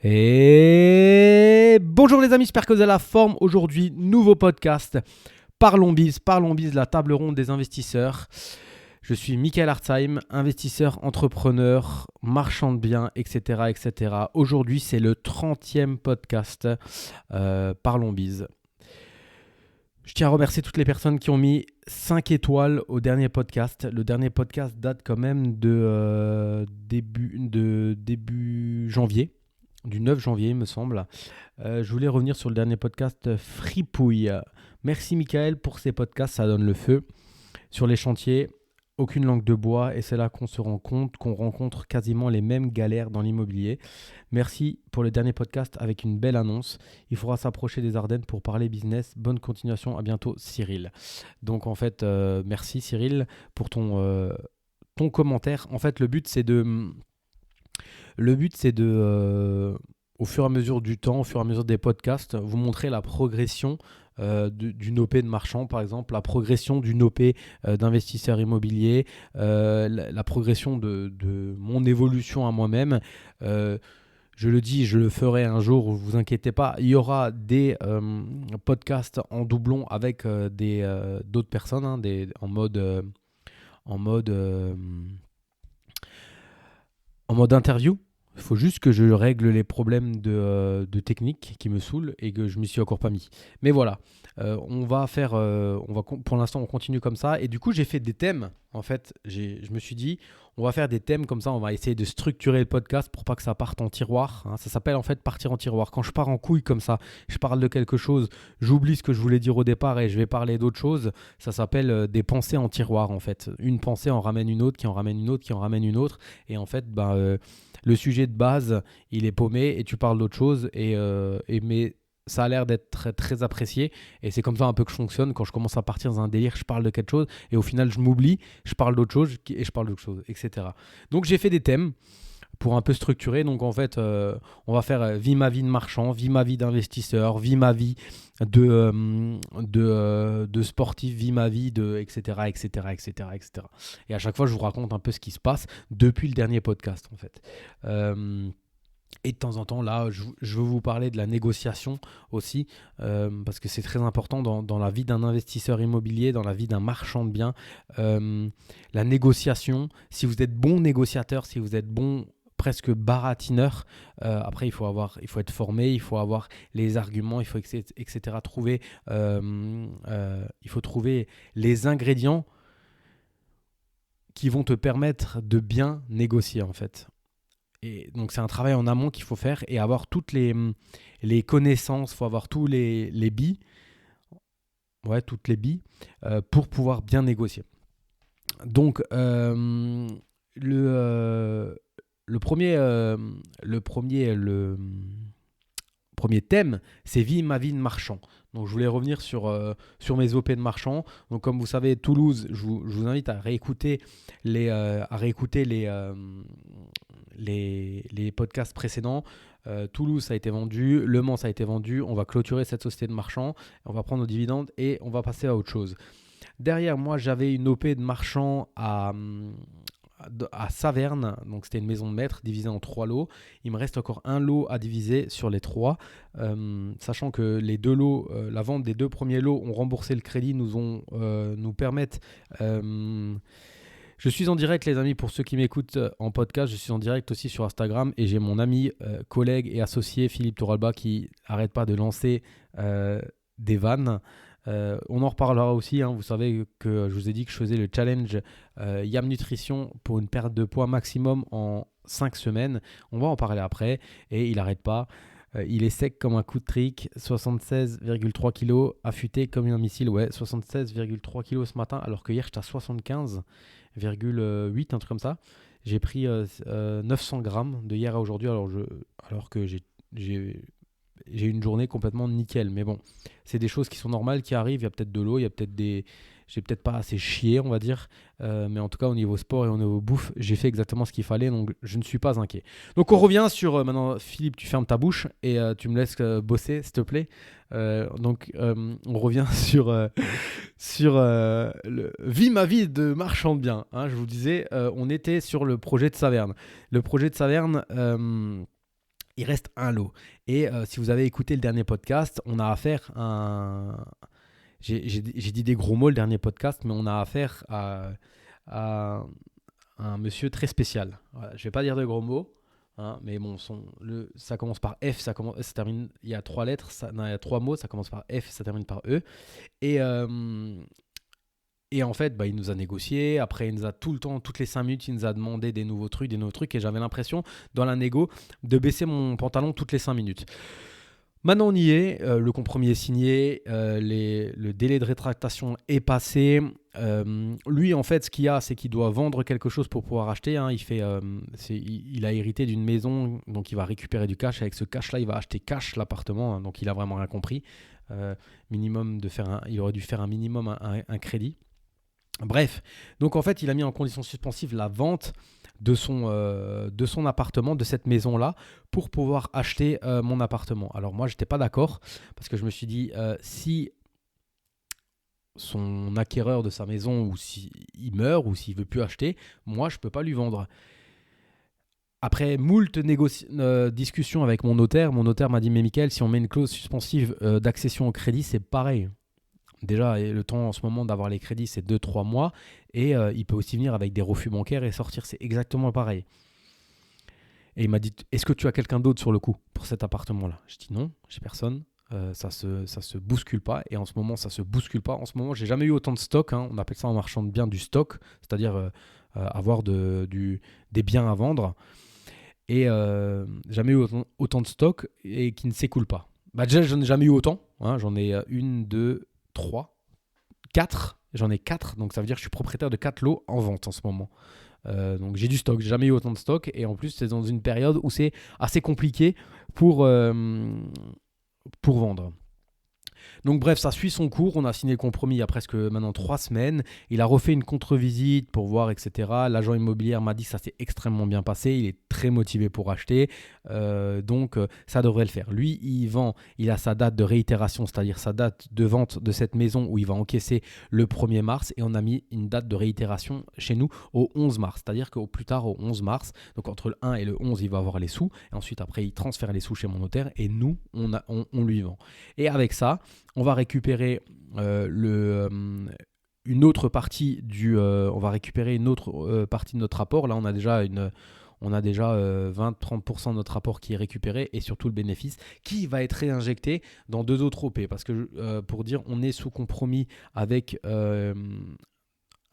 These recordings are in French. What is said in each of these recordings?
Et bonjour les amis, j'espère que vous avez la forme. Aujourd'hui, nouveau podcast. Parlons biz, la table ronde des investisseurs. Je suis Michael Hartzheim, investisseur, entrepreneur, marchand de biens, etc. etc. Aujourd'hui, c'est le 30e podcast Parlons biz. Je tiens à remercier toutes les personnes qui ont mis 5 étoiles au dernier podcast. Le dernier podcast date quand même de début janvier. Du 9 janvier, il me semble. Je voulais revenir sur le dernier podcast Fripouille. Merci Michael pour ces podcasts, ça donne le feu. Sur les chantiers, aucune langue de bois et c'est là qu'on se rend compte qu'on rencontre quasiment les mêmes galères dans l'immobilier. Merci pour le dernier podcast avec une belle annonce. Il faudra s'approcher des Ardennes pour parler business. Bonne continuation, à bientôt Cyril. Donc en fait, merci Cyril pour ton commentaire. En fait, le but c'est de... au fur et à mesure du temps, au fur et à mesure des podcasts, vous montrer la progression d'une OP de marchand, par exemple, la progression d'une OP d'investisseur immobilier, la progression de mon évolution à moi-même. Je le dis, je le ferai un jour, ne vous inquiétez pas. Il y aura des podcasts en doublon avec d'autres personnes, hein, en mode interview. Il faut juste que je règle les problèmes de technique qui me saoulent et que je ne m'y suis encore pas mis. Mais voilà, pour l'instant, on continue comme ça. Et du coup, j'ai fait des thèmes. En fait, je me suis dit, on va faire des thèmes comme ça. On va essayer de structurer le podcast pour pas que ça parte en tiroir. Ça s'appelle en fait partir en tiroir. Quand je pars en couille comme ça, je parle de quelque chose, j'oublie ce que je voulais dire au départ et je vais parler d'autre chose. Ça s'appelle des pensées en tiroir en fait. Une pensée en ramène une autre, qui en ramène une autre, qui en ramène une autre. Et en fait, le sujet de base, il est paumé et tu parles d'autre chose. Mais ça a l'air d'être très, très apprécié. Et c'est comme ça un peu que je fonctionne. Quand je commence à partir dans un délire, je parle de quelque chose. Et au final, je m'oublie, je parle d'autre chose et je parle d'autre chose, etc. Donc, j'ai fait des thèmes pour un peu structurer. Donc, en fait, on va faire vie ma vie de marchand, vie ma vie d'investisseur, vie ma vie de sportif, vie ma vie de etc., etc., etc., etc. Et à chaque fois, je vous raconte un peu ce qui se passe depuis le dernier podcast, en fait. Et de temps en temps, là, je veux vous parler de la négociation aussi, parce que c'est très important dans la vie d'un investisseur immobilier, dans la vie d'un marchand de biens. La négociation, si vous êtes bon négociateur, si vous êtes bon presque baratineur, après il faut être formé, il faut avoir les arguments, il faut etc. Il faut trouver les ingrédients qui vont te permettre de bien négocier en fait. Et donc c'est un travail en amont qu'il faut faire et avoir toutes les connaissances, il faut avoir tous les billes, toutes les billes pour pouvoir bien négocier. Donc le premier thème, c'est vie ma vie de marchand. Donc je voulais revenir sur mes OP de marchand. Donc comme vous savez, Toulouse, je vous invite à réécouter les podcasts précédents. Toulouse, ça a été vendu. Le Mans, ça a été vendu. On va clôturer cette société de marchand. On va prendre nos dividendes et on va passer à autre chose. Derrière moi, j'avais une OP de marchand à Saverne, donc c'était une maison de maître divisée en 3 lots. Il me reste encore un lot à diviser sur les 3, sachant que les 2 lots, la vente des 2 premiers lots ont remboursé le crédit, nous permettent... Je suis en direct les amis, pour ceux qui m'écoutent en podcast, je suis en direct aussi sur Instagram et j'ai mon ami, collègue et associé Philippe Toralba qui n'arrête pas de lancer des vannes. On en reparlera aussi, hein. Vous savez que je vous ai dit que je faisais le challenge YAM Nutrition pour une perte de poids maximum en 5 semaines. On va en parler après et il n'arrête pas. Il est sec comme un coup de trick, 76,3 kg, affûté comme un missile, 76,3 kg ce matin, alors que hier j'étais à 75,8, un truc comme ça. J'ai pris 900 grammes de hier à aujourd'hui, alors que j'ai une journée complètement nickel. Mais bon, c'est des choses qui sont normales, qui arrivent. Il y a peut-être de l'eau, j'ai peut-être pas assez chié, on va dire. Mais en tout cas, au niveau sport et au niveau bouffe, j'ai fait exactement ce qu'il fallait. Donc, je ne suis pas inquiet. Donc, on revient sur... maintenant, Philippe, tu fermes ta bouche et tu me laisses bosser, s'il te plaît. On revient sur Vie ma vie de marchand de biens. Hein, je vous disais, on était sur le projet de Saverne. Le projet de Saverne... Il reste un lot. Et si vous avez écouté le dernier podcast, on a affaire à un... J'ai dit des gros mots le dernier podcast, mais on a affaire à un monsieur très spécial. Voilà, je ne vais pas dire de gros mots, hein, mais bon, ça commence par F, ça termine, il y a 3 lettres, non, il y a 3 mots, ça commence par F, ça termine par E. Et, en fait, il nous a négocié. Après, il nous a tout le temps, toutes les 5 minutes, il nous a demandé des nouveaux trucs. Et j'avais l'impression, dans la négo, de baisser mon pantalon toutes les 5 minutes. Maintenant, on y est. Le compromis est signé. Le délai de rétractation est passé. Lui, en fait, ce qu'il y a, c'est qu'il doit vendre quelque chose pour pouvoir acheter. Hein. Il a hérité d'une maison, donc il va récupérer du cash. Avec ce cash-là, il va acheter cash l'appartement. Hein. Donc, il a vraiment rien compris. Il aurait dû faire un minimum un crédit. Bref, donc en fait, il a mis en condition suspensive la vente de son appartement, de cette maison-là, pour pouvoir acheter mon appartement. Alors moi, je n'étais pas d'accord, parce que je me suis dit, si son acquéreur de sa maison, ou s'il meurt, ou s'il ne veut plus acheter, moi, je ne peux pas lui vendre. Après moult discussions avec mon notaire m'a dit, mais Mickaël, si on met une clause suspensive d'accession au crédit, c'est pareil. Déjà, le temps en ce moment d'avoir les crédits, c'est 2-3 mois. Et il peut aussi venir avec des refus bancaires et sortir. C'est exactement pareil. Et il m'a dit, est-ce que tu as quelqu'un d'autre sur le coup pour cet appartement-là ? Je dis non, j'ai personne. Ça se bouscule pas. Et en ce moment, ça se bouscule pas. En ce moment, j'ai jamais eu autant de stock. Hein. On appelle ça en marchand de biens du stock. C'est-à-dire avoir des biens à vendre. Et jamais eu autant de stock et qui ne s'écoule pas. Déjà, j'en ai jamais eu autant. Hein. J'en ai 1, 2... 3, 4, j'en ai 4, donc ça veut dire que je suis propriétaire de 4 lots en vente en ce moment. Donc j'ai du stock, j'ai jamais eu autant de stock, et en plus c'est dans une période où c'est assez compliqué pour vendre. Donc bref, ça suit son cours. On a signé le compromis il y a presque maintenant 3 semaines. Il a refait une contre-visite pour voir, etc. L'agent immobilier m'a dit que ça s'est extrêmement bien passé. Il est très motivé pour acheter. Donc ça devrait le faire. Lui, il a sa date de réitération, c'est-à-dire sa date de vente de cette maison où il va encaisser le 1er mars. Et on a mis une date de réitération chez nous au 11 mars. C'est-à-dire qu'au plus tard, au 11 mars, donc entre le 1 et le 11, il va avoir les sous. Et ensuite, après, il transfère les sous chez mon notaire. Et nous, on lui vend. Et avec ça, on va récupérer une autre partie on va récupérer une autre partie de notre rapport. Là, on a déjà 20-30% de notre rapport qui est récupéré, et surtout le bénéfice qui va être réinjecté dans 2 autres OP. Parce que pour dire, on est sous compromis avec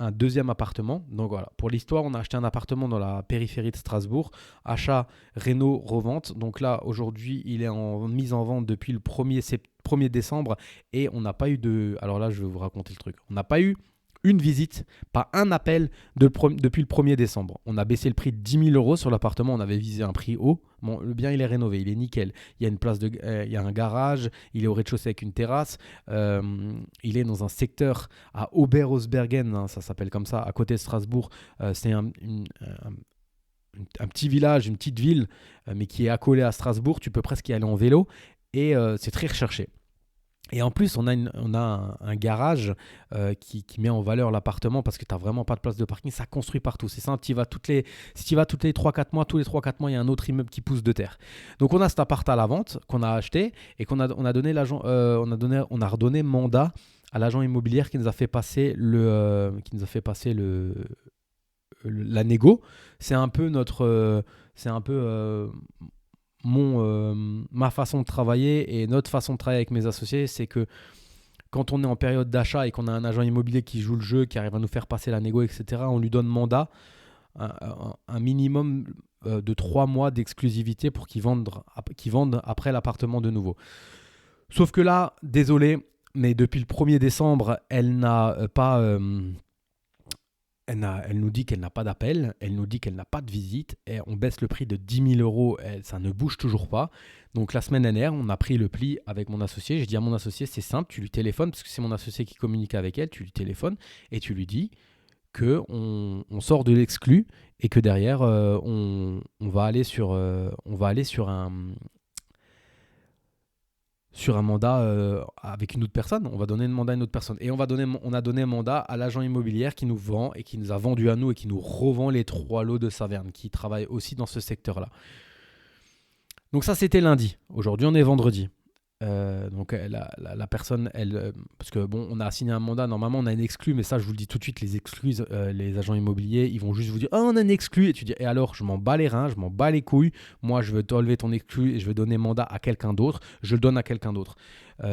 un deuxième appartement. Donc voilà, pour l'histoire, on a acheté un appartement dans la périphérie de Strasbourg, achat, réno, revente. Donc là, aujourd'hui, il est en mise en vente depuis le 1er décembre, et on n'a pas eu de... Alors là, je vais vous raconter le truc. On n'a pas eu une visite, pas un appel depuis le 1er décembre. On a baissé le prix de 10 000 € sur l'appartement. On avait visé un prix haut. Bon, le bien, il est rénové, il est nickel. Il y a il y a un garage, il est au rez-de-chaussée avec une terrasse. Il est dans un secteur à Oberhausbergen, hein, ça s'appelle comme ça, à côté de Strasbourg. C'est un petit village, une petite ville, mais qui est accolé à Strasbourg. Tu peux presque y aller en vélo, et c'est très recherché. Et en plus, on a un garage qui met en valeur l'appartement, parce que tu n'as vraiment pas de place de parking. Ça construit partout. C'est simple, si tu vas tous les 3-4 mois, tous les 3-4 mois, il y a un autre immeuble qui pousse de terre. Donc on a cet appart à la vente qu'on a acheté, et on a redonné mandat à l'agent immobilier qui nous a fait passer la négo. C'est un peu ma façon de travailler, et notre façon de travailler avec mes associés, c'est que quand on est en période d'achat et qu'on a un agent immobilier qui joue le jeu, qui arrive à nous faire passer la négo, etc., on lui donne mandat, un minimum de 3 mois d'exclusivité pour qu'ils vendent après l'appartement de nouveau. Sauf que là, désolé, mais depuis le 1er décembre, elle n'a pas... Elle nous dit qu'elle n'a pas d'appel, elle nous dit qu'elle n'a pas de visite, et on baisse le prix de 10 000 €, ça ne bouge toujours pas. Donc la semaine dernière, on a pris le pli avec mon associé. J'ai dit à mon associé, c'est simple, tu lui téléphones, parce que c'est mon associé qui communique avec elle, tu lui téléphones et tu lui dis qu'on sort de l'exclu, et que derrière, on va aller sur un mandat avec une autre personne. On va donner un mandat à une autre personne. Et on a donné un mandat à l'agent immobilier qui nous vend, et qui nous a vendu à nous, et qui nous revend les 3 lots de Saverne, qui travaille aussi dans ce secteur-là. Donc ça, c'était lundi. Aujourd'hui, on est vendredi. Donc la personne, parce que bon, on a signé un mandat, normalement on a une exclue, mais ça je vous le dis tout de suite, les exclus, les agents immobiliers, ils vont juste vous dire oh, on a une exclue, et tu dis et alors, je m'en bats les reins, je m'en bats les couilles, moi je veux t'enlever ton exclu et je veux donner mandat à quelqu'un d'autre, je le donne à quelqu'un d'autre.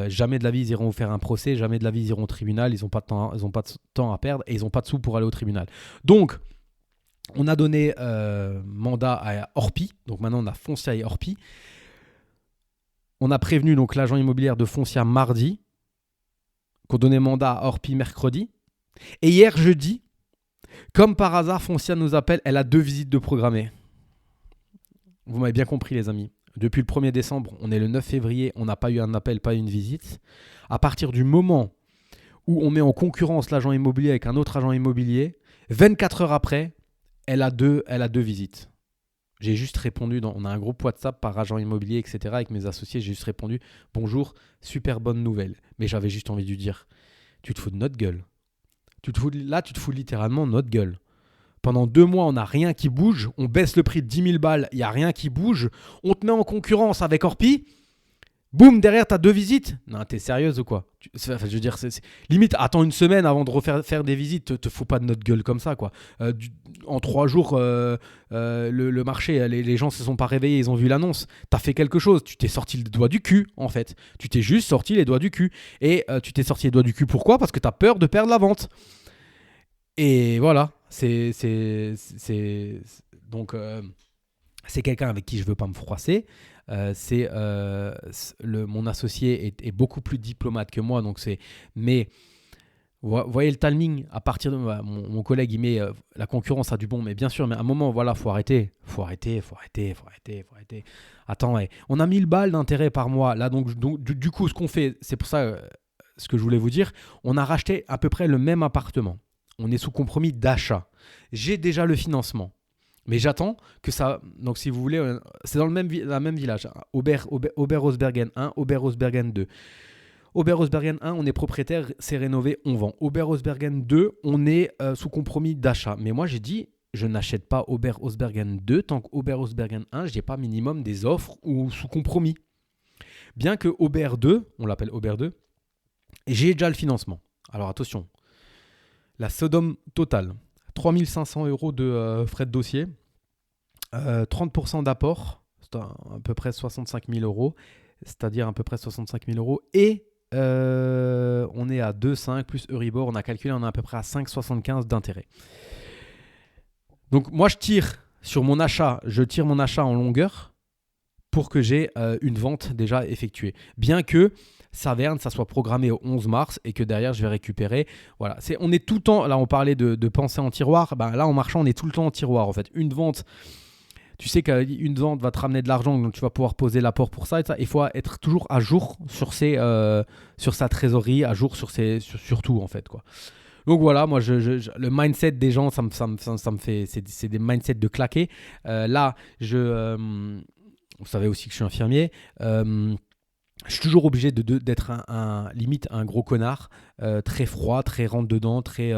Jamais de la vie ils iront vous faire un procès, jamais de la vie ils iront au tribunal, ils n'ont pas de temps, ils ont pas de temps à perdre et ils n'ont pas de sous pour aller au tribunal. Donc on a donné mandat à Orpi, donc maintenant on a Foncia et Orpi. On a prévenu donc l'agent immobilier de Foncia mardi, qu'on donnait mandat à Orpi mercredi. Et hier jeudi, comme par hasard, Foncia nous appelle, elle a 2 visites de programmées. Vous m'avez bien compris les amis. Depuis le 1er décembre, on est le 9 février, on n'a pas eu un appel, pas une visite. À partir du moment où on met en concurrence l'agent immobilier avec un autre agent immobilier, 24 heures après, elle a deux visites. J'ai juste répondu, on a un groupe WhatsApp par agent immobilier, etc. Avec mes associés, j'ai juste répondu « Bonjour, super bonne nouvelle ». Mais j'avais juste envie de lui dire « Tu te fous de notre gueule ». Tu te fous littéralement de notre gueule. Pendant 2 mois, on n'a rien qui bouge. On baisse le prix de 10 000 balles, il n'y a rien qui bouge. On te met en concurrence avec Orpi. Boum, derrière, tu as 2 visites. Non, t'es sérieuse ou quoi? Je veux dire, limite, attends une semaine avant de faire des visites. Te fous pas de notre gueule comme ça, quoi. En 3 jours, le marché, les gens se sont pas réveillés, ils ont vu l'annonce. T'as fait quelque chose. Tu t'es sorti les doigts du cul, en fait. Tu t'es juste sorti les doigts du cul. Et tu t'es sorti les doigts du cul, pourquoi? Parce que t'as peur de perdre la vente. Et voilà. Donc, c'est quelqu'un avec qui je veux pas me froisser. Mon associé est beaucoup plus diplomate que moi, mais voyez le timing. À partir de mon collègue, il met la concurrence a du bon, mais bien sûr, mais à un moment, voilà, faut arrêter. Attends, on a 1000 balles d'intérêt par mois là, donc du coup, ce qu'on fait, c'est pour ça ce que je voulais vous dire, on a racheté à peu près le même appartement. On est sous compromis d'achat. J'ai déjà le financement. Mais j'attends que ça. Donc, si vous voulez, c'est dans la même village. Oberhausbergen 1, Oberhausbergen 2. Oberhausbergen 1, on est propriétaire, c'est rénové, on vend. Oberhausbergen 2, on est sous compromis d'achat. Mais moi, j'ai dit, je n'achète pas Oberhausbergen 2 tant qu'Oberhausbergen 1, je n'ai pas minimum des offres ou sous compromis. Bien que Ober 2, on l'appelle Ober 2, j'ai déjà le financement. Alors, attention. La Sodome totale. 3 500 € de frais de dossier, 30% d'apport, c'est à peu près 65 000 €, c'est-à-dire à peu près 65 000 €, et on est à 2,5 plus Euribor, on a calculé, on est à peu près à 5,75 d'intérêt. Donc moi je tire mon achat en longueur pour que j'ai une vente déjà effectuée. Bien que Saverne, ça soit programmé au 11 mars et que derrière, je vais récupérer. Voilà, on est tout le temps, là on parlait de penser en tiroir, là en marchand, on est tout le temps en tiroir en fait. Une vente, tu sais qu'une vente va te ramener de l'argent, donc tu vas pouvoir poser l'apport pour ça. Et ça. Il faut être toujours à jour sur sa trésorerie, à jour sur tout en fait, quoi. Donc voilà, moi, le mindset des gens, ça me fait, c'est des mindsets de claquer. Là, vous savez aussi que je suis infirmier. Je suis toujours obligé d'être limite un gros connard, très froid, très rentre dedans, très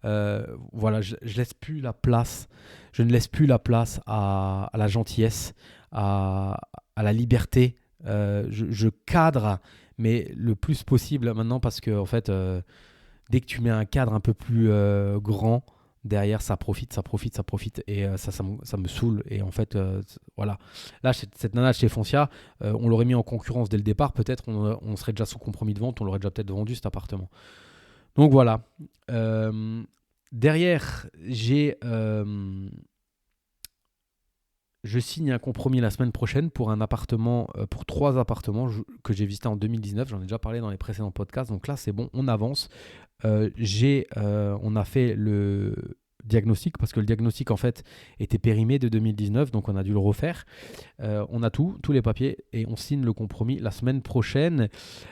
voilà, je laisse plus la place. Je ne laisse plus la place à la gentillesse, à la liberté. Je cadre, mais le plus possible maintenant parce que en fait, dès que tu mets un cadre un peu plus grand, derrière ça profite et ça me saoule et en fait voilà, là cette nana chez Foncia, on l'aurait mis en concurrence dès le départ, peut-être on serait déjà sous compromis de vente, on l'aurait déjà peut-être vendu cet appartement. Donc voilà, derrière je signe un compromis la semaine prochaine pour un appartement, pour 3 appartements que j'ai visités en 2019. J'en ai déjà parlé dans les précédents podcasts. Donc là, c'est bon, on avance. On a fait le diagnostic parce que le diagnostic en fait était périmé de 2019, donc on a dû le refaire. On a tous les papiers et on signe le compromis la semaine prochaine.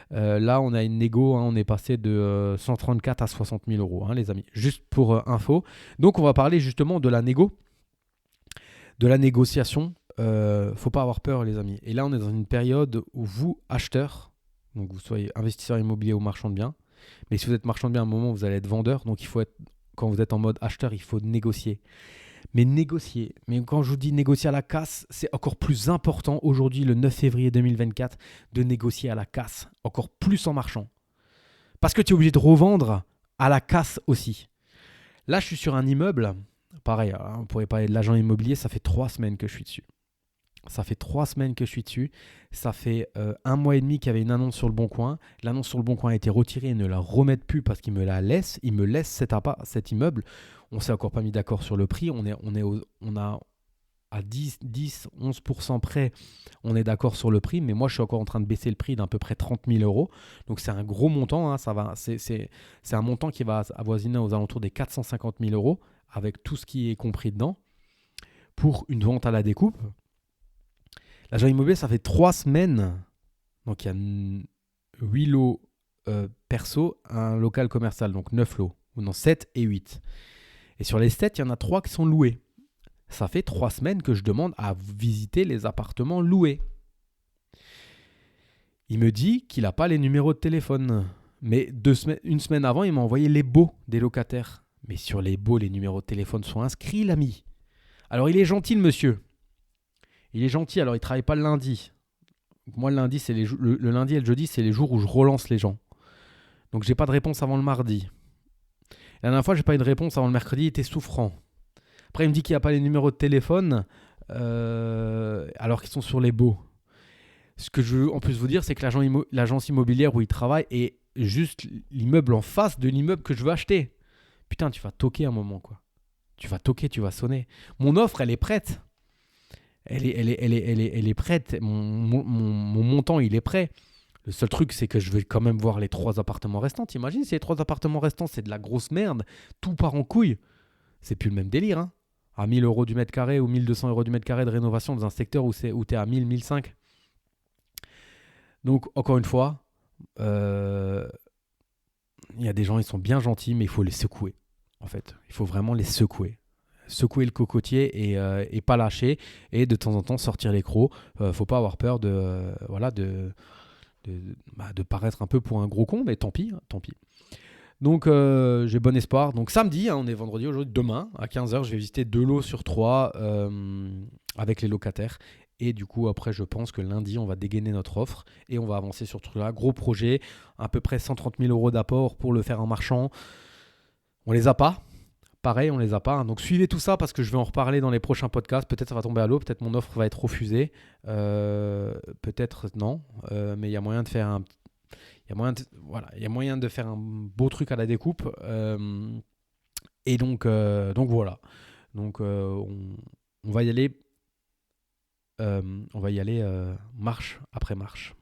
Là, on a une négo, on est passé de 134 à 60 000 €, les amis. Juste pour info. Donc, on va parler justement de la négo. De la négociation, faut pas avoir peur les amis. Et là on est dans une période où vous, acheteurs, donc vous soyez investisseur immobilier ou marchand de biens, mais si vous êtes marchand de biens à un moment vous allez être vendeur, donc quand vous êtes en mode acheteur, il faut négocier. Mais négocier. Mais quand je vous dis négocier à la casse, c'est encore plus important aujourd'hui, le 9 février 2024, de négocier à la casse. Encore plus en marchant. Parce que tu es obligé de revendre à la casse aussi. Là, je suis sur un immeuble. Pareil, on pourrait parler de l'agent immobilier. Ça fait 3 semaines que je suis dessus. Ça fait 3 semaines que je suis dessus. Ça fait 1 mois et demi qu'il y avait une annonce sur le Bon Coin. L'annonce sur le Bon Coin a été retirée. Ils ne la remettent plus parce qu'ils me la laissent. Ils me laissent cet immeuble. On ne s'est encore pas mis d'accord sur le prix. On a à 10, 11% près, on est d'accord sur le prix. Mais moi, je suis encore en train de baisser le prix d'à peu près 30 000 euros. Donc, c'est un gros montant. Hein, c'est un montant qui va avoisiner aux alentours des 450 000 euros avec tout ce qui est compris dedans pour une vente à la découpe. L'agent immobilier, ça fait 3 semaines. Donc, il y a 8 lots perso, un local commercial, donc 9 lots. Ou non, 7 et 8. Et sur les 7, il y en a 3 qui sont loués. Ça fait 3 semaines que je demande à visiter les appartements loués. Il me dit qu'il n'a pas les numéros de téléphone. Mais une semaine avant, il m'a envoyé les baux des locataires. Mais sur les baux, les numéros de téléphone sont inscrits, l'ami. Alors, il est gentil, le monsieur. Il est gentil, alors il ne travaille pas le lundi. Moi, le lundi, c'est le lundi et le jeudi, c'est les jours où je relance les gens. Donc, j'ai pas de réponse avant le mardi. La dernière fois, j'ai pas eu de réponse avant le mercredi, il était souffrant. Après, il me dit qu'il n'y a pas les numéros de téléphone alors qu'ils sont sur les baux. Ce que je veux en plus vous dire, c'est que l'agence immobilière où il travaille est juste l'immeuble en face de l'immeuble que je veux acheter. Putain, tu vas toquer un moment, quoi. Tu vas toquer, tu vas sonner. Mon offre, elle est prête. Elle est prête. Mon montant, il est prêt. Le seul truc, c'est que je vais quand même voir les 3 appartements restants. T'imagines si les 3 appartements restants, c'est de la grosse merde. Tout part en couille. C'est plus le même délire, hein. À 1 000 euros du mètre carré ou 1 200 euros du mètre carré de rénovation dans un secteur où tu es à 1 000, 1 500. Donc, encore une fois, il y a des gens, ils sont bien gentils, mais il faut les secouer. En fait, il faut vraiment les secouer. Secouer le cocotier et pas lâcher. Et de temps en temps, sortir les crocs. Faut pas avoir peur de paraître un peu pour un gros con, mais tant pis, hein, tant pis. Donc, j'ai bon espoir. Donc, samedi, hein, on est vendredi aujourd'hui, demain, à 15h, je vais visiter 2 lots sur 3 avec les locataires. Et du coup, après, je pense que lundi, on va dégainer notre offre et on va avancer sur ce truc-là. Gros projet, à peu près 130 000 euros d'apport pour le faire en marchand. On les a pas. Pareil, on les a pas. Hein. Donc, suivez tout ça parce que je vais en reparler dans les prochains podcasts. Peut-être ça va tomber à l'eau, peut-être mon offre va être refusée. Peut-être non. Mais il y a moyen de faire un... Il y a moyen de faire un beau truc à la découpe. Et donc voilà. Donc, on va y aller... marche après marche.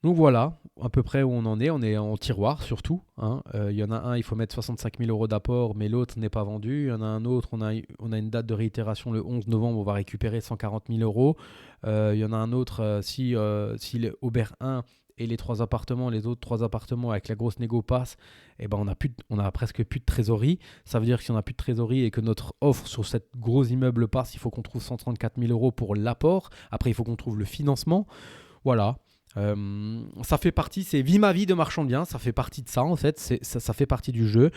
Donc voilà, à peu près où on en est. On est en tiroir surtout. Hein. Y en a un, il faut mettre 65 000 euros d'apport, mais l'autre n'est pas vendu. Il y en a un autre, on a une date de réitération le 11 novembre, on va récupérer 140 000 euros. Il y en a un autre, si l'Aubert 1 et les 3 appartements, les autres 3 appartements avec la grosse négo passe, eh ben on a presque plus de trésorerie. Ça veut dire que si on n'a plus de trésorerie et que notre offre sur cette gros immeuble passe, il faut qu'on trouve 134 000 euros pour l'apport. Après, il faut qu'on trouve le financement. Voilà. Ça fait partie, c'est vie ma vie de marchand de biens, ça fait partie de ça en fait, ça fait partie du jeu.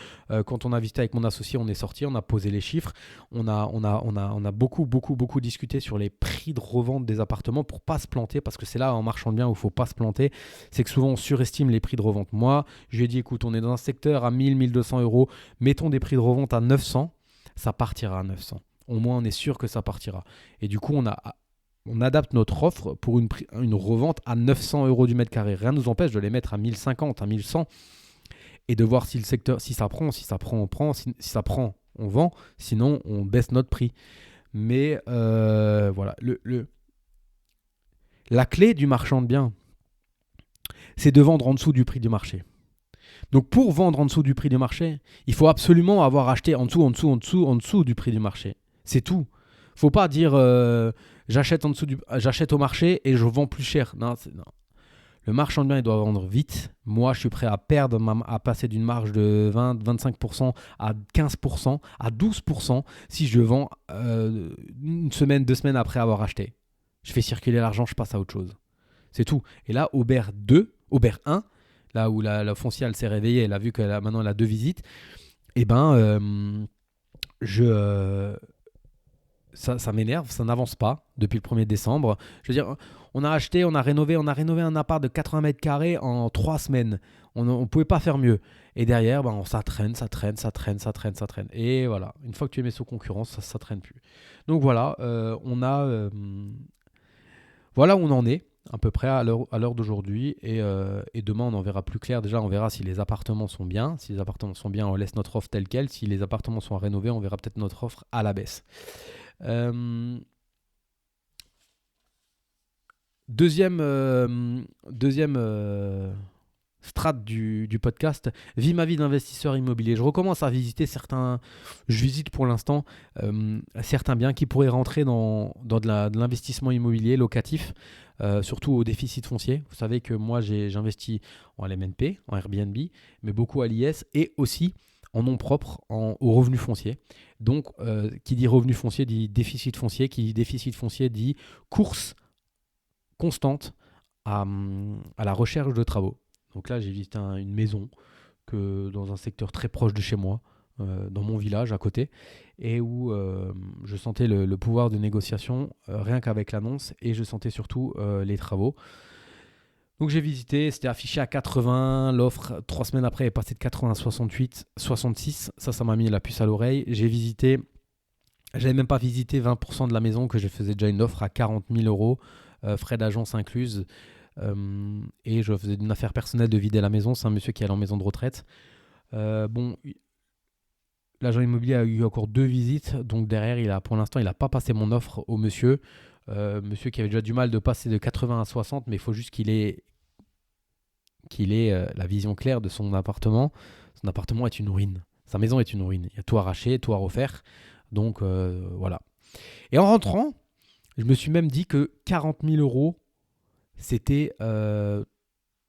Quand on a visité avec mon associé, on est sorti, on a posé les chiffres, on a beaucoup discuté sur les prix de revente des appartements pour pas se planter, parce que c'est là en marchand de biens où il faut pas se planter, c'est que souvent on surestime les prix de revente. Moi, je lui ai dit écoute, on est dans un secteur à 1000, 1200 euros, mettons des prix de revente à 900, ça partira à 900. Au moins on est sûr que ça partira. Et du coup on adapte notre offre pour une revente à 900 euros du mètre carré. Rien ne nous empêche de les mettre à 1050, à 1100 et de voir si le secteur, si ça prend, on prend, si ça prend, on vend, sinon on baisse notre prix. Mais voilà, la clé du marchand de biens, c'est de vendre en dessous du prix du marché. Donc pour vendre en dessous du prix du marché, il faut absolument avoir acheté en dessous du prix du marché. C'est tout. Faut pas dire j'achète au marché et je vends plus cher. Non. Le marchand de biens, il doit vendre vite. Moi, je suis prêt à à passer d'une marge de 20, 25% à 15%, à 12% si je vends une semaine, 2 semaines après avoir acheté. Je fais circuler l'argent, je passe à autre chose. C'est tout. Et là, Aubert 1, là où la foncière s'est réveillée, elle a vu que maintenant elle a 2 visites, et ben je, ça m'énerve, ça n'avance pas depuis le 1er décembre. Je veux dire, on a acheté, on a rénové un appart de 80 mètres carrés en 3 semaines. On ne pouvait pas faire mieux. Et derrière, ça traîne, ça traîne, ça traîne, ça traîne, ça traîne. Et voilà, une fois que tu es mis sous concurrence, ça traîne plus. Donc voilà, voilà où on en est à peu près à l'heure d'aujourd'hui. Et demain, on en verra plus clair. Déjà, on verra si les appartements sont bien. Si les appartements sont bien, on laisse notre offre telle quelle. Si les appartements sont à rénover, on verra peut-être notre offre à la baisse. Deuxième strate du podcast, Vie ma vie d'investisseur immobilier. Je recommence à visiter je visite pour l'instant certains biens qui pourraient rentrer dans de l'investissement immobilier locatif, surtout au déficit foncier. Vous savez que moi j'investis en LMNP, en Airbnb, mais beaucoup à l'IS et aussi en nom propre, au revenu foncier. Donc, qui dit revenu foncier dit déficit foncier, qui dit déficit foncier dit course constante à la recherche de travaux. Donc là, j'ai visité une maison dans un secteur très proche de chez moi, dans mon village à côté, et où je sentais le pouvoir de négociation rien qu'avec l'annonce, et je sentais surtout les travaux. Donc j'ai visité, c'était affiché à 80, l'offre 3 semaines après est passée de 80 à 68, 66, ça m'a mis la puce à l'oreille. J'avais même pas visité 20% de la maison que je faisais déjà une offre à 40 000 euros, frais d'agence incluse, et je faisais une affaire personnelle de vider la maison, c'est un monsieur qui est allé en maison de retraite. L'agent immobilier a eu encore 2 visites, donc derrière, pour l'instant, il n'a pas passé mon offre au monsieur. Monsieur qui avait déjà du mal de passer de 80 à 60, mais il faut juste qu'il ait la vision claire de son appartement. Son appartement est une ruine. Sa maison est une ruine. Il y a tout arraché, tout à refaire. Donc voilà. Et en rentrant, je me suis même dit que 40 000 euros, c'était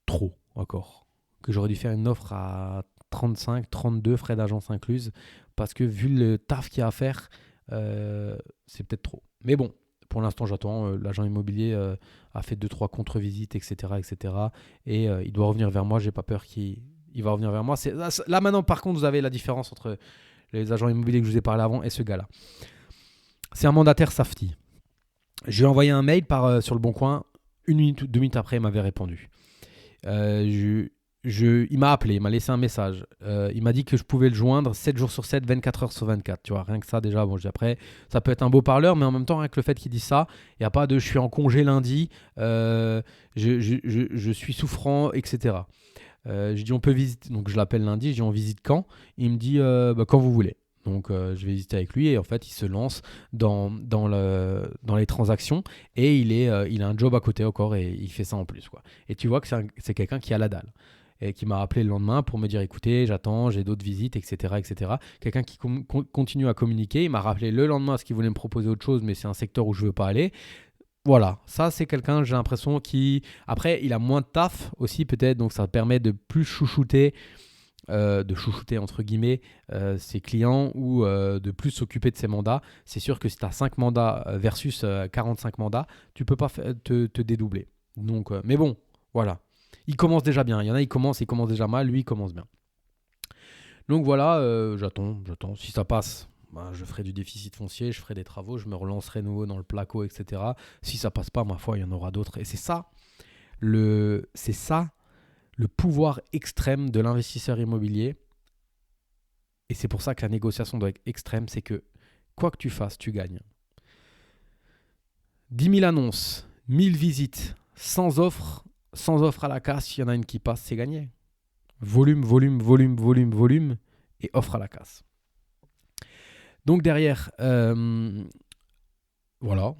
trop encore. Que j'aurais dû faire une offre à 35, 32 frais d'agence incluse. Parce que vu le taf qu'il y a à faire, c'est peut-être trop. Mais bon, pour l'instant, j'attends. L'agent immobilier a fait 2-3 contre-visites, etc. Et il doit revenir vers moi. J'ai pas peur qu'il va revenir vers moi. Là, maintenant, par contre, vous avez la différence entre les agents immobiliers que je vous ai parlé avant et ce gars-là. C'est un mandataire Safety. Je lui ai envoyé un mail sur le Bon Coin. 1 minute ou 2 minutes après, il m'avait répondu. Il m'a appelé, il m'a laissé un message. Il m'a dit que je pouvais le joindre 7 jours sur 7, 24 heures sur 24. Tu vois, rien que ça, déjà, bon, après, ça peut être un beau parleur, mais en même temps, rien que le fait qu'il dise ça, il n'y a pas de je suis en congé lundi, je suis souffrant, etc. Je dis on peut visiter, donc je l'appelle lundi, je dis on visite quand? Il me dit quand vous voulez. Donc je vais visiter avec lui et en fait il se lance dans les transactions et il a un job à côté encore et il fait ça en plus, quoi. Et tu vois que c'est quelqu'un qui a la dalle et qui m'a appelé le lendemain pour me dire écoutez j'attends, j'ai d'autres visites, etc. Quelqu'un qui continue à communiquer. Il m'a rappelé le lendemain parce qu'il voulait me proposer autre chose mais c'est un secteur où je veux pas aller. Voilà, ça c'est quelqu'un, j'ai l'impression, qui... Après, il a moins de taf aussi peut-être, donc ça permet de plus chouchouter entre guillemets ses clients ou de plus s'occuper de ses mandats. C'est sûr que si tu as 5 mandats versus 45 mandats, tu peux pas te dédoubler. Donc, mais bon, voilà. Il commence déjà bien. Il y en a, il commence déjà mal. Lui, il commence bien. Donc voilà, j'attends. Si ça passe, je ferai du déficit foncier, je ferai des travaux, je me relancerai nouveau dans le placo, etc. Si ça passe pas, ma foi, il y en aura d'autres. Et c'est ça le pouvoir extrême de l'investisseur immobilier. Et c'est pour ça que la négociation doit être extrême, c'est que quoi que tu fasses, tu gagnes. 10 000 annonces, 1000 visites, sans offre à la casse, il y en a une qui passe, c'est gagné. Volume, et offre à la casse. Donc derrière, voilà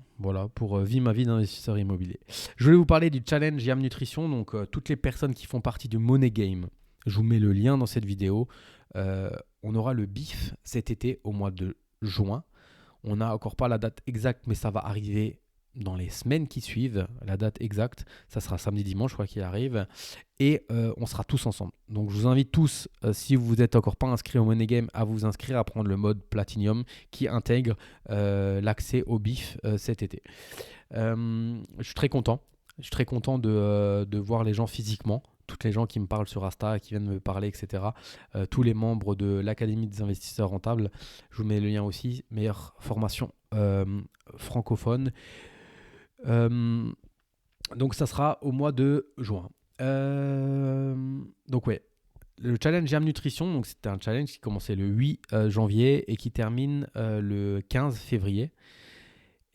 pour Vie ma vie d'investisseur immobilier. Je voulais vous parler du challenge Yam Nutrition, donc toutes les personnes qui font partie du Money Game. Je vous mets le lien dans cette vidéo. On aura le BIF cet été au mois de juin. On n'a encore pas la date exacte, mais ça va arriver dans les semaines qui suivent. La date exacte, ça sera samedi, dimanche, je crois qu'il arrive. Et on sera tous ensemble. Donc je vous invite tous, si vous n'êtes encore pas inscrit au Money Game, à vous inscrire, à prendre le mode Platinum qui intègre l'accès au BIF cet été. Je suis très content. Je suis très content de voir les gens physiquement. toutes les gens qui me parlent sur Insta, qui viennent me parler, etc. Tous les membres de l'Académie des investisseurs rentables. Je vous mets le lien aussi. Meilleure formation francophone. Donc ça sera au mois de juin. Donc ouais. Le challenge Jam Nutrition, donc c'était un challenge qui commençait le 8 janvier et qui termine le 15 février.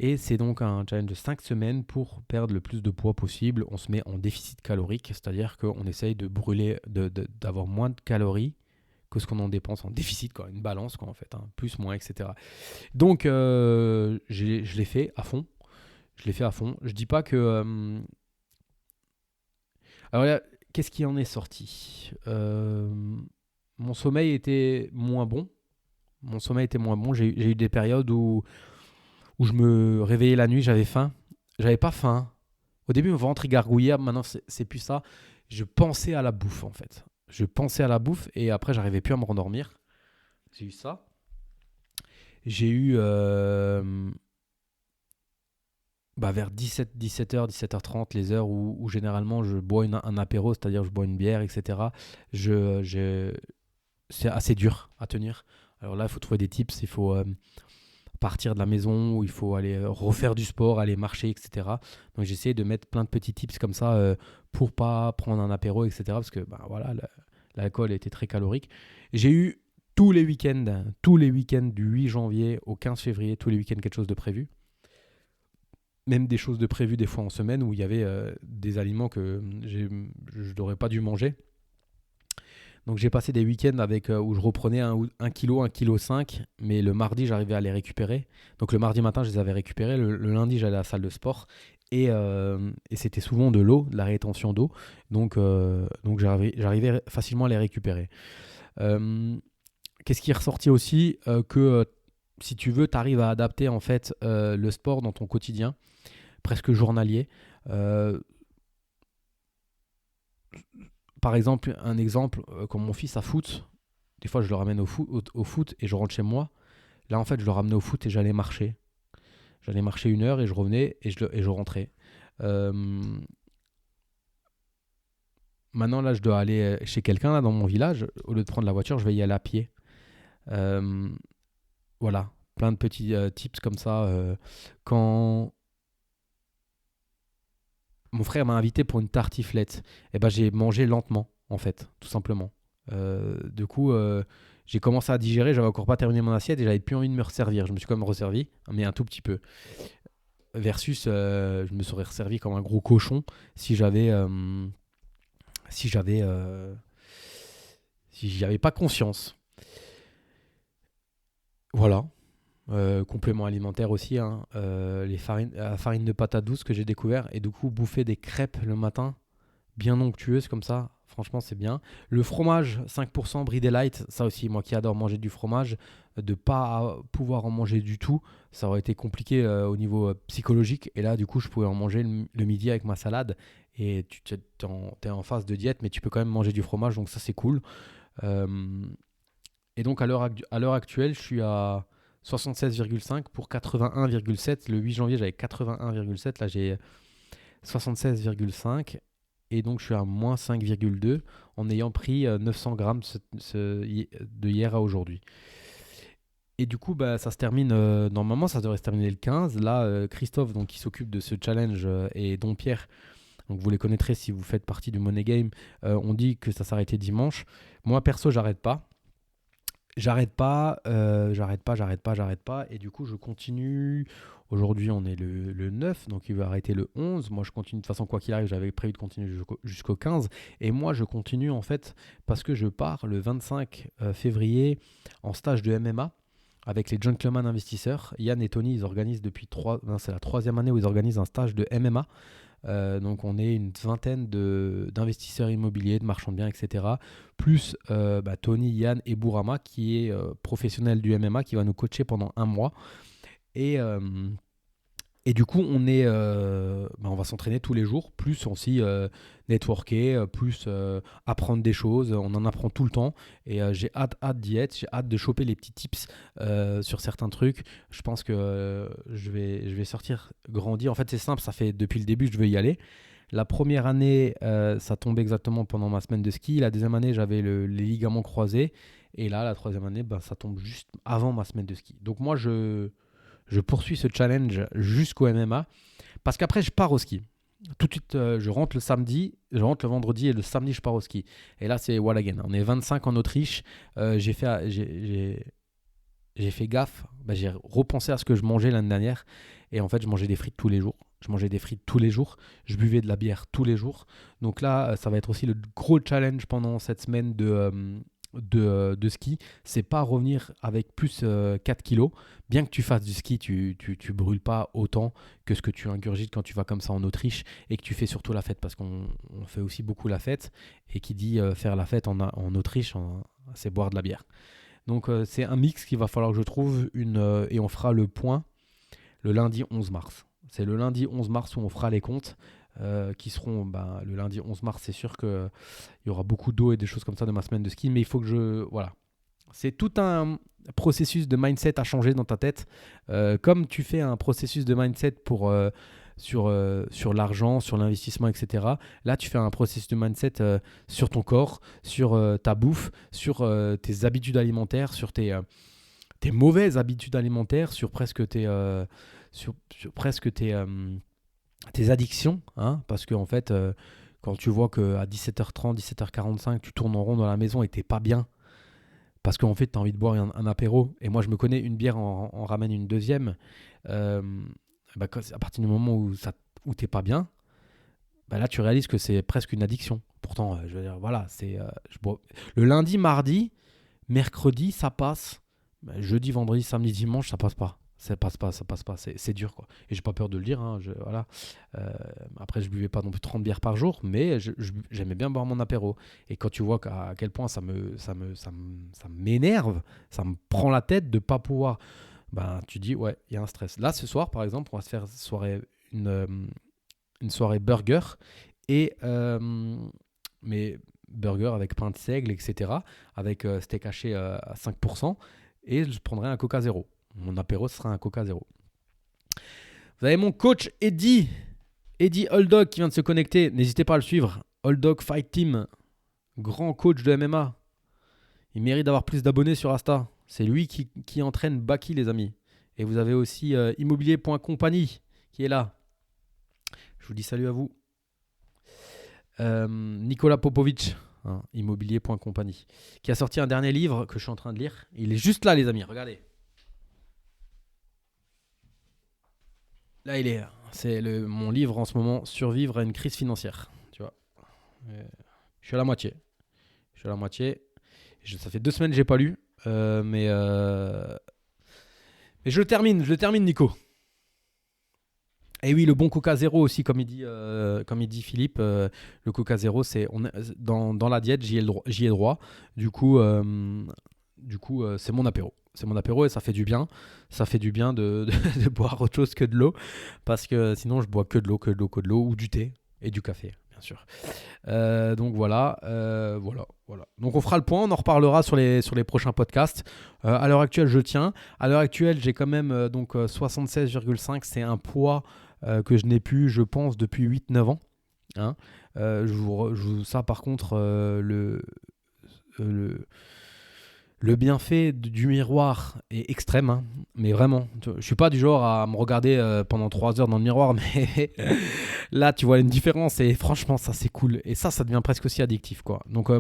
Et c'est donc un challenge de 5 semaines pour perdre le plus de poids possible. On se met en déficit calorique, c'est-à-dire qu'on essaye de brûler, d'avoir moins de calories que ce qu'on en dépense en déficit, quoi, une balance, quoi, en fait, hein, plus, moins, etc. Donc, je l'ai fait à fond. Je dis pas que... Alors là, qu'est-ce qui en est sorti ? Mon sommeil était moins bon. J'ai eu des périodes où je me réveillais la nuit, j'avais faim. J'avais pas faim. Au début, mon ventre il gargouillait, maintenant c'est plus ça. Je pensais à la bouffe en fait. Je pensais à la bouffe et après, j'arrivais plus à me rendormir. J'ai eu ça. J'ai eu vers 17h, 17h30, les heures où généralement je bois un apéro, c'est-à-dire je bois une bière, etc. C'est assez dur à tenir. Alors là, il faut trouver des tips, il faut partir de la maison, où il faut aller refaire du sport, aller marcher, etc. Donc j'essaie de mettre plein de petits tips comme ça pour pas prendre un apéro, etc. Parce que voilà, l'alcool était très calorique. J'ai eu tous les week-ends du 8 janvier au 15 février, tous les week-ends quelque chose de prévu. Même des choses de prévues des fois en semaine où il y avait des aliments que je n'aurais pas dû manger. Donc j'ai passé des week-ends où je reprenais 1 kg, 1,5 kg, mais le mardi j'arrivais à les récupérer. Donc le mardi matin je les avais récupérés, le lundi j'allais à la salle de sport et c'était souvent de l'eau, de la rétention d'eau. Donc j'arrivais facilement à les récupérer. Qu'est-ce qui est ressorti aussi que si tu veux, tu arrives à adapter en fait le sport dans ton quotidien, presque journalier. Par exemple, comme mon fils à foot, des fois je le ramène au foot et je rentre chez moi. Là en fait je le ramenais au foot et j'allais marcher. J'allais marcher 1 heure et je revenais et je rentrais. Maintenant là je dois aller chez quelqu'un là, dans mon village. Au lieu de prendre la voiture, je vais y aller à pied. Voilà, plein de petits tips comme ça. Quand mon frère m'a invité pour une tartiflette, j'ai mangé lentement, en fait, tout simplement. Du coup, j'ai commencé à digérer, j'avais encore pas terminé mon assiette et j'avais plus envie de me resservir. Je me suis quand même resservi, mais un tout petit peu. Versus, je me serais resservi comme un gros cochon si j'avais pas conscience. Voilà. Complément alimentaire aussi, hein. La farine de patate douce que j'ai découvert et du coup bouffer des crêpes le matin bien onctueuses comme ça, franchement c'est bien. Le fromage 5% Brie Delight, ça aussi moi qui adore manger du fromage, de pas pouvoir en manger du tout, ça aurait été compliqué au niveau psychologique et là du coup je pouvais en manger le midi avec ma salade et tu t'es en phase de diète mais tu peux quand même manger du fromage donc ça c'est cool. Et donc à l'heure actuelle je suis à 76,5 pour 81,7. Le 8 janvier, j'avais 81,7. Là, j'ai 76,5. Et donc, je suis à moins 5,2 en ayant pris 900 grammes de hier à aujourd'hui. Et du coup, ça se termine. Normalement, ça devrait se terminer le 15. Là, Christophe, donc, qui s'occupe de ce challenge, et Pierre, donc vous les connaîtrez si vous faites partie du Money Game, on dit que ça s'arrêtait dimanche. Moi, perso, j'arrête pas. J'arrête pas. Et du coup, je continue. Aujourd'hui, on est le 9, donc il va arrêter le 11. Moi, je continue. De toute façon, quoi qu'il arrive, j'avais prévu de continuer jusqu'au 15. Et moi, je continue en fait parce que je pars le 25 février en stage de MMA avec les Gentlemen Investisseurs. Yann et Tony, ils organisent c'est la 3e année où ils organisent un stage de MMA. Donc on est une vingtaine d'investisseurs immobiliers, de marchands de biens, etc. Plus Tony, Yann et Bourama qui est professionnel du MMA qui va nous coacher pendant 1 mois. Et du coup on va s'entraîner tous les jours, plus aussi networker, plus apprendre des choses, on en apprend tout le temps et j'ai hâte d'y être, j'ai hâte de choper les petits tips sur certains trucs. Je pense que je vais sortir grandi. En fait c'est simple, ça fait depuis le début que je veux y aller. La première année, ça tombait exactement pendant ma semaine de ski. La deuxième année, j'avais les ligaments croisés. Et là, la troisième année, ben, ça tombe juste avant ma semaine de ski. Donc moi, je poursuis ce challenge jusqu'au MMA parce qu'après, je pars au ski. Tout de suite, je rentre le samedi, je rentre le vendredi et le samedi, je pars au ski. Et là, c'est wall again. On est 25 en Autriche. J'ai fait gaffe. Bah, j'ai repensé à ce que je mangeais l'année dernière. Et en fait, je mangeais des frites tous les jours. Je mangeais des frites tous les jours. Je buvais de la bière tous les jours. Donc là, ça va être aussi le gros challenge pendant cette semaine de ski. C'est pas revenir avec plus 4 kilos. Bien que tu fasses du ski, tu brûles pas autant que ce que tu ingurgites quand tu vas comme ça en Autriche et que tu fais surtout la fête parce qu'on fait aussi beaucoup la fête. Et qui dit faire la fête en Autriche, c'est boire de la bière. Donc c'est un mix qu'il va falloir que je trouve et on fera le point le lundi 11 mars. C'est le lundi 11 mars où on fera les comptes qui seront le lundi 11 mars. C'est sûr qu'il y aura beaucoup d'eau et des choses comme ça de ma semaine de ski, mais il faut que voilà. C'est tout un processus de mindset à changer dans ta tête. Comme tu fais un processus de mindset sur l'argent, sur l'investissement, etc. Là, tu fais un processus de mindset sur ton corps, sur ta bouffe, sur tes habitudes alimentaires, sur tes mauvaises habitudes alimentaires, sur presque tes addictions. Hein, parce qu'en fait, quand tu vois qu'à 17h30, 17h45, tu tournes en rond dans la maison et tu n'es pas bien, parce qu'en fait, tu as envie de boire un apéro. Et moi, je me connais, une bière en ramène une deuxième. À partir du moment où tu n'es pas bien, là, tu réalises que c'est presque une addiction. Pourtant, je veux dire, voilà, je bois. Le lundi, mardi, mercredi, ça passe. Jeudi, vendredi, samedi, dimanche, ça passe pas. Ça passe pas. C'est dur, quoi. Et j'ai pas peur de le dire. Hein, voilà. Après, je buvais pas non plus 30 bières par jour, mais j'aimais bien boire mon apéro. Et quand tu vois à quel point ça m'énerve, ça me prend la tête de pas pouvoir. Tu dis, ouais, il y a un stress. Là, ce soir, par exemple, on va se faire une soirée burger. Mais burger avec pain de seigle, etc. Avec steak haché à 5%. Et je prendrai un Coca Zéro. Mon apéro, ce sera un Coca Zéro. Vous avez mon coach Eddie Oldog qui vient de se connecter. N'hésitez pas à le suivre. Oldog Fight Team, grand coach de MMA. Il mérite d'avoir plus d'abonnés sur Insta. C'est lui qui entraîne Baki, les amis. Et vous avez aussi immobilier.compagnie qui est là. Je vous dis salut à vous. Nicolas Popovic, hein, immobilier.compagnie, qui a sorti un dernier livre que je suis en train de lire. Il est juste là, les amis. Regardez. Là, il est. C'est mon livre en ce moment, Survivre à une crise financière. Tu vois. Je suis à la moitié. Ça fait 2 semaines que j'ai pas lu. Mais je le termine, Nico. Et oui, le bon Coca Zéro aussi, comme il dit Philippe, le Coca Zéro, c'est dans la diète, j'y ai droit. Du coup, c'est mon apéro. C'est mon apéro et ça fait du bien. Ça fait du bien de boire autre chose que de l'eau, parce que sinon je bois que de l'eau ou du thé et du café, bien sûr. Donc voilà. Donc on fera le point, on en reparlera sur les prochains podcasts. À l'heure actuelle, je tiens. À l'heure actuelle, j'ai quand même 76,5. C'est un poids que je n'ai plus, je pense, depuis 8-9 ans. Hein. Ça, par contre, le bienfait du miroir est extrême, hein, mais vraiment. Je suis pas du genre à me regarder pendant 3 heures dans le miroir, mais là, tu vois une différence et franchement, ça, c'est cool. Et ça devient presque aussi addictif, quoi. Donc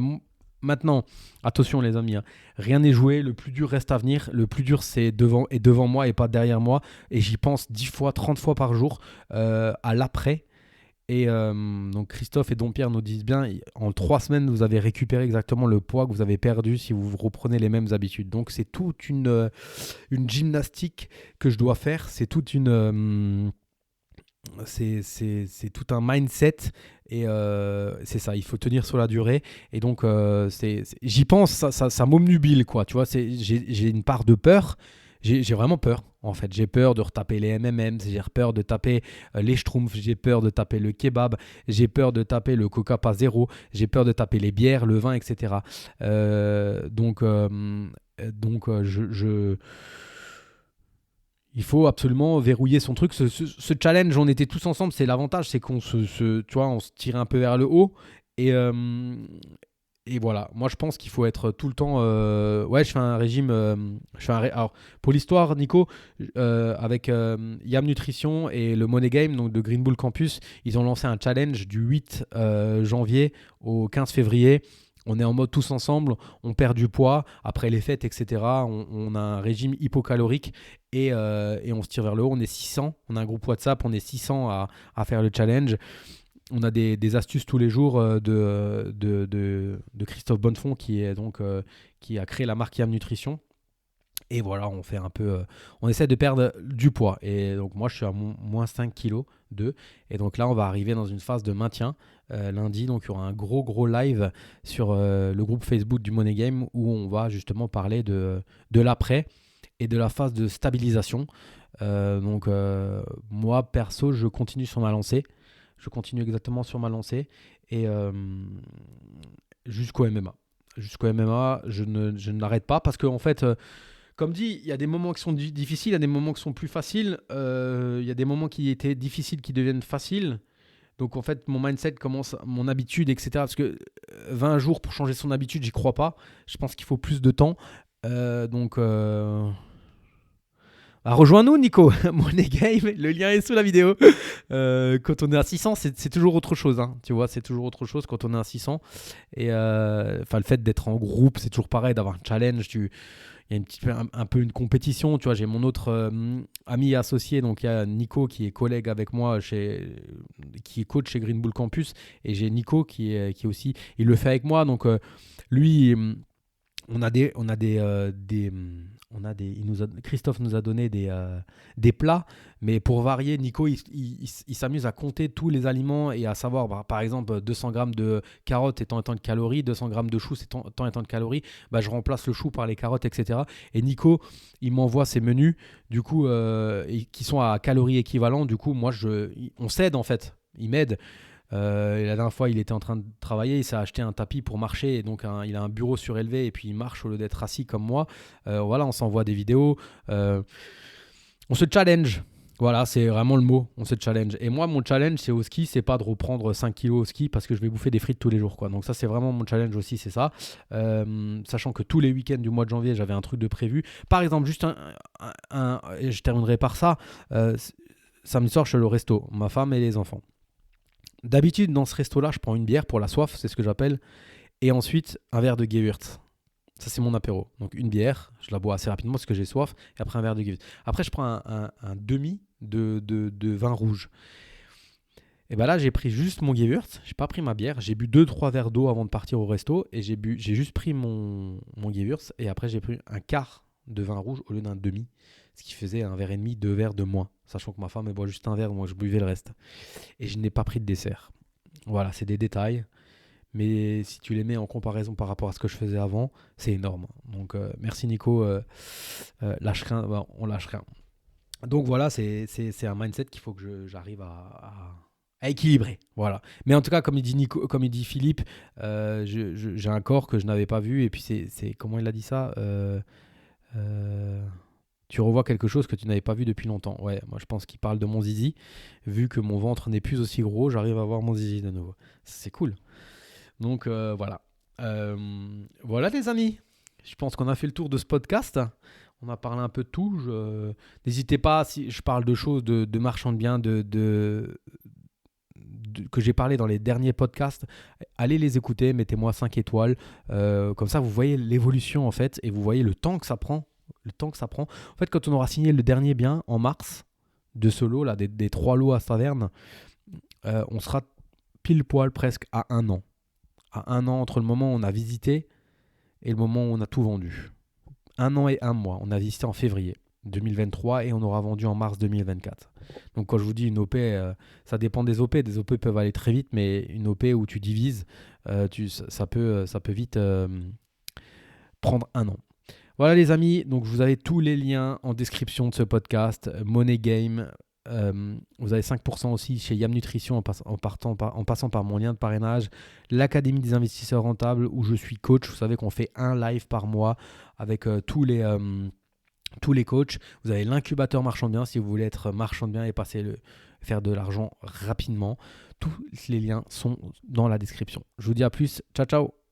maintenant, attention les amis, hein, rien n'est joué, le plus dur reste à venir. Le plus dur, c'est devant moi et pas derrière moi. Et j'y pense 10 fois, 30 fois par jour à l'après. Et donc Christophe et Dompierre nous disent bien, en 3 semaines, vous avez récupéré exactement le poids que vous avez perdu si vous reprenez les mêmes habitudes. Donc c'est toute une gymnastique que je dois faire, c'est toute c'est tout un mindset et c'est ça, il faut tenir sur la durée. Et donc j'y pense, ça m'obnubile, quoi. Tu vois, j'ai une part de peur. J'ai vraiment peur, en fait. J'ai peur de retaper les MMM, j'ai peur de taper les Schtroumpfs, j'ai peur de taper le kebab, j'ai peur de taper le Coca pas zéro, j'ai peur de taper les bières, le vin, etc. Donc, Il faut absolument verrouiller son truc. Ce challenge, on était tous ensemble. C'est l'avantage, c'est qu'on tu vois, on se tirait un peu vers le haut. Et, et voilà. Moi, je pense qu'il faut être tout le temps. Ouais, je fais un régime. Alors, pour l'histoire, Nico, avec Yam Nutrition et le Money Game, donc de Green Bull Campus, ils ont lancé un challenge du 8 janvier au 15 février. On est en mode tous ensemble, on perd du poids après les fêtes, etc. On a un régime hypocalorique et on se tire vers le haut. On est 600, on a un groupe WhatsApp, on est 600 à faire le challenge. On a des astuces tous les jours de Christophe Bonnefond qui a créé la marque Yam Nutrition. Et voilà, on fait un peu, on essaie de perdre du poids. Et donc moi, je suis à moins 5 kilos de. Et donc là, on va arriver dans une phase de maintien. Lundi, donc il y aura un gros live sur le groupe Facebook du Money Game où on va justement parler de l'après et de la phase de stabilisation. Moi, perso, je continue sur ma lancée. Je continue exactement sur ma lancée. Et jusqu'au MMA. Jusqu'au MMA, je ne l'arrête pas parce qu'en fait... comme dit, il y a des moments qui sont difficiles, il y a des moments qui sont plus faciles, il y a des moments qui étaient difficiles qui deviennent faciles. Donc en fait, mon mindset commence, mon habitude, etc. Parce que 20 jours pour changer son habitude, j'y crois pas. Je pense qu'il faut plus de temps. Rejoins-nous, Nico. Money Game, le lien est sous la vidéo. Quand on est à 600, c'est toujours autre chose. Hein. Tu vois, c'est toujours autre chose quand on est à 600. Et le fait d'être en groupe, c'est toujours pareil, d'avoir un challenge. Il y a un peu une compétition, tu vois. J'ai mon autre ami associé, donc il y a Nico qui est collègue avec moi, qui est coach chez Green Bull Campus, et j'ai Nico qui est aussi, il le fait avec moi, donc lui, Christophe nous a donné des plats, mais pour varier, Nico, il s'amuse à compter tous les aliments et à savoir, par exemple, 200 grammes de carottes étant de calories, 200 grammes de choux étant de calories, je remplace le chou par les carottes, etc. Et Nico, il m'envoie ses menus, du coup, qui sont à calories équivalentes. Du coup, on s'aide en fait, il m'aide. Et la dernière fois, il était en train de travailler, il s'est acheté un tapis pour marcher, et donc il a un bureau surélevé et puis il marche au lieu d'être assis comme moi. Voilà, on s'envoie des vidéos, on se challenge. Voilà, c'est vraiment le mot, on se challenge. Et moi, mon challenge, c'est au ski, c'est pas de reprendre 5 kilos au ski parce que je vais bouffer des frites tous les jours, quoi. Donc ça, c'est vraiment mon challenge aussi, c'est ça. Sachant que tous les week-ends du mois de janvier, j'avais un truc de prévu. Par exemple, juste et je terminerai par ça, samedi soir, je suis au resto, ma femme et les enfants. D'habitude, dans ce resto-là, je prends une bière pour la soif, c'est ce que j'appelle, et ensuite un verre de Gewürz. Ça, c'est mon apéro. Donc une bière, je la bois assez rapidement parce que j'ai soif, et après un verre de Gewürz. Après, je prends un demi de vin rouge. Et bien là, j'ai pris juste mon Gewürz, j'ai pas pris ma bière, j'ai bu 2-3 verres d'eau avant de partir au resto, et j'ai juste pris mon Gewürz, et après j'ai pris un quart de vin rouge au lieu d'un demi, ce qui faisait un verre et demi, 2 verres de moins, sachant que ma femme elle boit juste un verre, moi je buvais le reste. Et je n'ai pas pris de dessert. Voilà, c'est des détails, mais si tu les mets en comparaison par rapport à ce que je faisais avant, c'est énorme. Donc merci Nico, lâche rien, on lâche rien. Donc voilà, c'est un mindset qu'il faut que j'arrive à équilibrer. Voilà. Mais en tout cas, comme il dit Nico, comme il dit Philippe, j'ai un corps que je n'avais pas vu, et puis c'est comment il a dit ça, tu revois quelque chose que tu n'avais pas vu depuis longtemps. Ouais, moi je pense qu'il parle de mon zizi. Vu que mon ventre n'est plus aussi gros, j'arrive à voir mon zizi de nouveau. C'est cool. Donc voilà. Voilà les amis. Je pense qu'on a fait le tour de ce podcast. On a parlé un peu de tout. N'hésitez pas, si je parle de choses de marchand de biens, que j'ai parlé dans les derniers podcasts, allez les écouter, mettez-moi 5 étoiles. Comme ça, vous voyez l'évolution en fait, et vous voyez le temps que ça prend. En fait, quand on aura signé le dernier bien en mars de ce lot, là, des 3 lots à Saverne, on sera pile poil presque à 1 an. À 1 an entre le moment où on a visité et le moment où on a tout vendu. 1 an et 1 mois. On a visité en février 2023 et on aura vendu en mars 2024. Donc quand je vous dis une OP, ça dépend des OP. Des OP peuvent aller très vite, mais une OP où tu divises, ça peut vite prendre 1 an. Voilà les amis, donc vous avez tous les liens en description de ce podcast. Money Game, vous avez 5% aussi chez Yam Nutrition en passant par mon lien de parrainage. L'Académie des investisseurs rentables où je suis coach. Vous savez qu'on fait un live par mois avec tous les tous les coachs. Vous avez l'incubateur marchand de biens si vous voulez être marchand de biens et faire de l'argent rapidement. Tous les liens sont dans la description. Je vous dis à plus. Ciao, ciao.